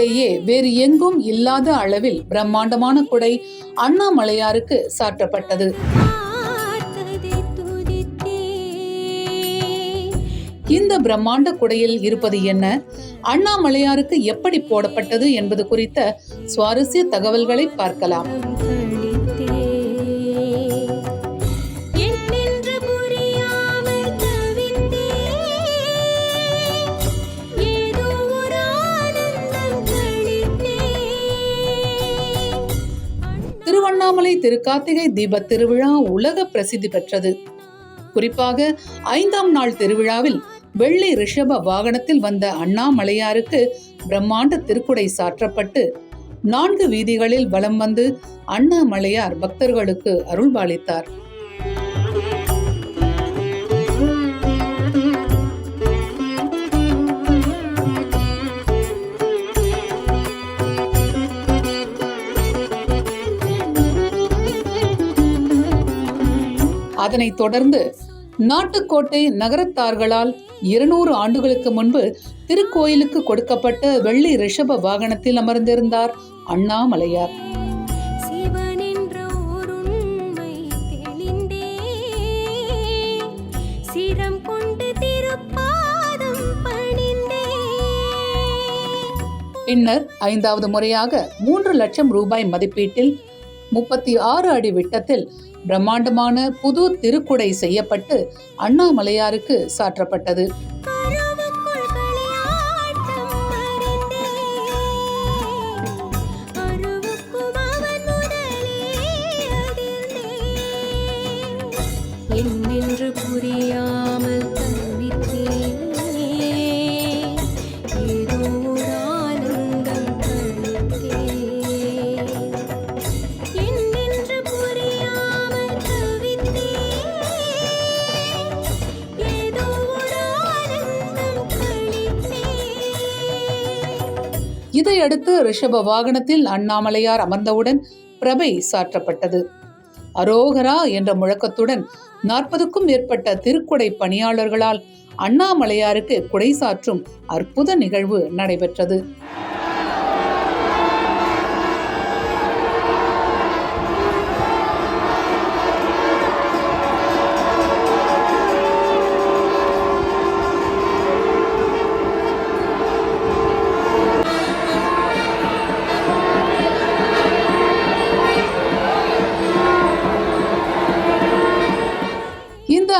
உலகிலேயே வேறு எங்கும் இல்லாத அளவில் பிரம்மாண்டமான குடை அண்ணாமலையாருக்கு சாற்றப்பட்டது. இந்த பிரம்மாண்ட குடையில் இருப்பது என்ன, அண்ணாமலையாருக்கு எப்படி போடப்பட்டது என்பது குறித்த சுவாரஸ்ய தகவல்களை பார்க்கலாம். திருவண்ணாமலை திருக்கார்த்திகை தீப திருவிழா உலக பிரசித்தி பெற்றது. குறிப்பாக 5ஆம் நாள் திருவிழாவில் வெள்ளி ரிஷப வாகனத்தில் வந்த அண்ணாமலையாருக்கு பிரம்மாண்ட திருக்குடை சாற்றப்பட்டு 4 வீதிகளில் வலம் வந்து அண்ணாமலையார் பக்தர்களுக்கு அருள்பாலித்தார். அதனைத் தொடர்ந்து நாட்டுக்கோட்டை நகரத்தார்களால் 200 ஆண்டுகளுக்கு முன்பு திருக்கோயிலுக்கு கொடுக்கப்பட்ட வெள்ளி ரிஷப வாகனத்தில் அமர்ந்திருந்தார் அண்ணாமலையார். பின்னர் 5வது முறையாக 3 லட்சம் ரூபாய் மதிப்பீட்டில் 36 அடி விட்டத்தில் பிரம்மாண்டமான புது திருக்குடை செய்யப்பட்டு அண்ணாமலையாருக்கு சாற்றப்பட்டது. இதையடுத்து ரிஷப வாகனத்தில் அண்ணாமலையார் அமர்ந்தவுடன் பிரபை சாற்றப்பட்டது. அரோகரா என்ற முழக்கத்துடன் 40க்கும் மேற்பட்ட திருக்குடை பணியாளர்களால் அண்ணாமலையாருக்கு குடை சாற்றும் அற்புத நிகழ்வு நடைபெற்றது.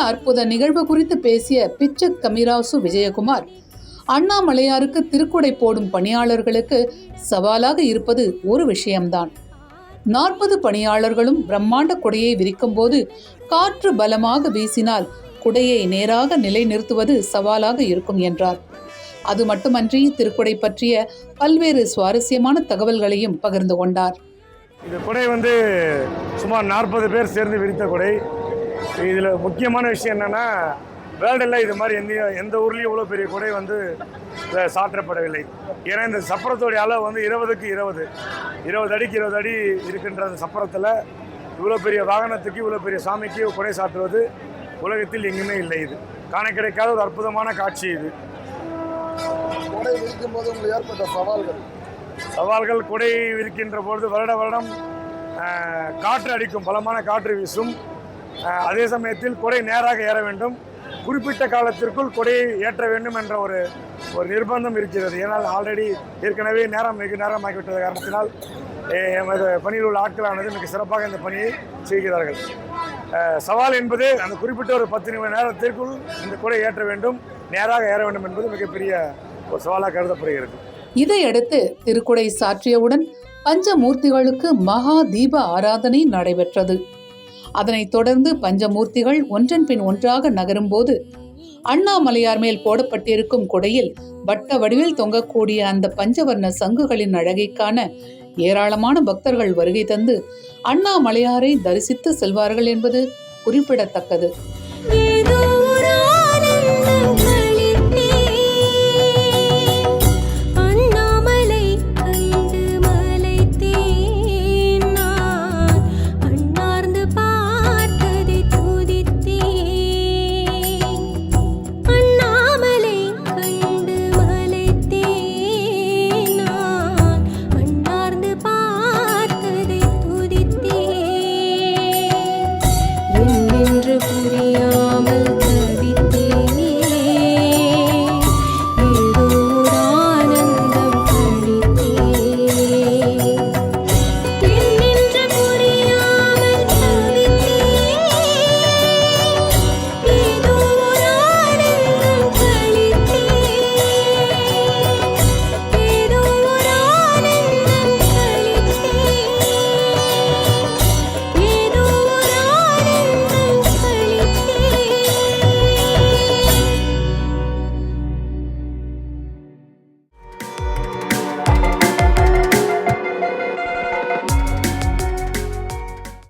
அற்புத நிகழ்வு குறித்து பேசிய பிச்ச கமிராசு விஜயகுமார், அண்ணாமலையாருக்கு திருக்குடை போடும் பணியாளர்களுக்கு சவாலாக இருப்பது ஒரு விஷயம்தான். 40 பணியாளர்களும் பிரம்மாண்ட குடையை விரிக்கும் போது காற்று பலமாக வீசினால் குடையை நேராக நிலைநிறுத்துவது சவாலாக இருக்கும் என்றார். அது மட்டுமன்றி திருக்குடை பற்றிய பல்வேறு சுவாரஸ்யமான தகவல்களையும் பகிர்ந்து கொண்டார். இந்த குடை சுமார் 40 பேர் சேர்ந்து விரித்த குடை. இதில் முக்கியமான விஷயம் என்னென்னா, வேர்ல்டில் இது மாதிரி எந்த ஊர்லேயும் இவ்வளோ பெரிய குடை சாற்றப்படவில்லை. ஏன்னா இந்த சப்பரத்தோடைய அளவு 20க்கு 20 அடிக்கு 20 அடி இருக்கின்ற அந்த சப்பரத்தில் இவ்வளோ பெரிய வாகனத்துக்கு இவ்வளோ பெரிய சாமிக்கு குடை சாற்றுவது உலகத்தில் எங்குமே இல்லை. இது காண கிடைக்காத ஒரு அற்புதமான காட்சி. இது குடை விரிக்கும் போது உங்களுக்கு ஏற்பட்ட சவால்கள் குடை விரிக்கின்ற பொழுது வருடம் காற்று அடிக்கும், பலமான காற்று வீசும். அதே சமயத்தில் குடை நேராக ஏற வேண்டும், குறிப்பிட்ட காலத்திற்குள் கொடையை ஏற்ற வேண்டும் என்ற ஒரு நிர்பந்தம் இருக்கிறது. ஏன்னால் ஆல்ரெடி ஏற்கனவே வெகு நேரமாகிவிட்டது காரணத்தினால் எமது பணியில் உள்ள ஆட்களானது மிக சிறப்பாக இந்த பணியை செய்கிறார்கள். சவால் என்பது அந்த குறிப்பிட்ட ஒரு 10 நிமிட நேரத்திற்குள் இந்த கொடை ஏற்ற வேண்டும், நேராக ஏற வேண்டும் என்பது மிகப்பெரிய ஒரு சவாலாக கருதப்படுகிறது. இதையடுத்து திருக்குடை சாற்றியவுடன் பஞ்சமூர்த்திகளுக்கு மகா தீப ஆராதனை நடைபெற்றது. அதனைத் தொடர்ந்து பஞ்சமூர்த்திகள் ஒன்றன் பின் ஒன்றாக நகரும் போது அண்ணாமலையார் மேல் போடப்பட்டிருக்கும் குடையில் வட்ட வடிவில் தொங்கக்கூடிய அந்த பஞ்சவர்ண சங்குகளின் அழகை காண ஏராளமான பக்தர்கள் வருகை தந்து அண்ணாமலையாரை தரிசித்து செல்வார்கள் என்பது குறிப்பிடத்தக்கது.